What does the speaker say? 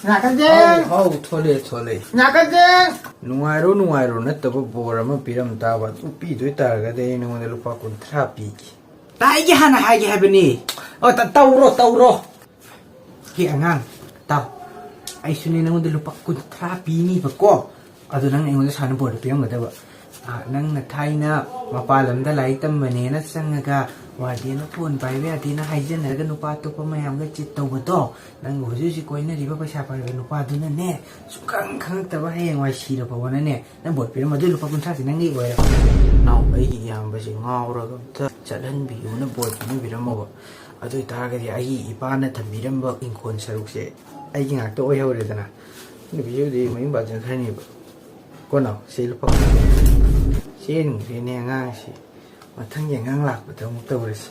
ꯅꯥꯀꯟꯖꯦꯡ ꯍꯥꯎ ꯊꯣꯂꯦ ꯊꯣꯂꯦ ꯅꯥꯀꯟꯖꯦꯡ ꯅꯨꯡꯉꯥꯏꯔꯣ ꯅꯠꯇꯕ ꯕꯣꯔ ꯑꯃ ꯄꯤꯔꯝ ꯇꯥꯕ ꯑꯗꯨ ꯄꯤꯗꯣꯏ ꯇꯥꯔꯒꯗꯤ ꯑꯩ ꯅꯉꯣꯟꯗ ꯂꯨꯄꯥ 30 ꯄꯤꯒꯦ ꯇꯥꯏꯒꯤ ꯍꯥꯟꯅ ꯍꯥꯏꯒꯦ ꯍꯥꯏꯕꯅꯤ ꯇꯧꯔꯣ ꯍꯦ ꯑꯉꯥꯡ ꯇꯥꯎ ꯑꯩꯁꯨꯅꯦ ꯅꯉꯣꯟꯗ ꯂꯨꯄꯥ 30 ꯄꯤꯅꯤꯕꯀꯣ ꯑꯗꯨ ꯅꯪ ꯑꯩꯉꯣꯟꯗ ꯁꯥꯟꯅ ꯕꯣꯔꯗ ꯄꯤꯔꯝꯒꯗꯕ ꯅꯪꯅ ꯊꯥꯏꯅ ꯃꯄꯥꯟ ꯂꯝꯗ ꯂꯥꯏꯔꯤꯛ ꯇꯝꯕꯅꯦꯅ ꯆꯪꯉꯒ ꯋꯥꯔꯗꯦꯟꯅ ꯐꯣꯟ ꯄꯥꯏꯕ ꯌꯥꯗꯦꯅ ꯍꯥꯏꯖꯟꯅꯔꯒ ꯅꯨꯄꯥ ꯑꯇꯣꯞꯄ ꯃꯌꯥꯝꯒ ꯆꯤꯠ ꯇꯧꯕꯗꯣ ꯅꯪ ꯍꯧꯖꯤꯛ ꯀꯣꯏꯅꯔꯤꯕ ꯄꯩꯁꯥ ꯄꯥꯏꯕ ꯅꯨꯄꯥꯗꯨꯅꯅꯦ ꯁꯨꯡꯈꯪ ꯈꯪꯉꯛꯇꯕ ꯍꯌꯦꯡꯋꯥꯏ ꯁꯤꯔꯐꯥꯎꯕꯅꯅꯦ ꯅꯪ ꯕꯣꯔꯗ ꯄꯤꯔꯝꯃ ꯑꯗꯨ ꯂꯨꯄꯥ 30ꯁꯤ ꯅꯪꯒꯤ ꯑꯣꯏꯔꯣ ꯅꯥꯎ ꯑꯩꯒꯤ ꯏꯌꯥꯝꯕꯁꯤ ꯉꯥꯎꯔꯒ ꯑꯝꯇ ꯆꯠꯍꯟꯕꯤꯌꯨꯅ ꯕꯣꯔꯗ ꯄꯤꯕꯤꯔꯝꯃꯣꯕ ꯑꯗꯨ ꯑꯣꯏꯇꯥꯔꯒꯗꯤ ꯑꯩꯒꯤ ꯏꯄꯥꯅ ꯊꯝꯕꯤꯔꯝꯕ ꯏꯪꯈꯣꯜ ꯁꯔꯨꯛꯁꯦ ꯑꯩꯒꯤ ꯉꯥꯛꯇ ꯑꯣꯏꯍꯧꯔꯦꯗꯅ ꯅꯨꯄꯤꯁꯤꯕꯨꯗꯤ ꯃꯌꯨꯝ ꯄꯥꯟꯖꯈ꯭ꯔꯅꯤꯕ ꯀꯣꯅꯥꯎ ꯁꯤ ꯂꯨꯄꯥ ꯆꯦꯟꯈ꯭ꯔꯦꯅꯦ ꯑꯉꯥꯡꯁꯤ ꯃꯊꯪꯒꯤ ꯑꯉꯥꯡ ꯂꯥꯛꯄꯗ ꯑꯃꯨꯛ ꯇꯧꯔꯁꯤ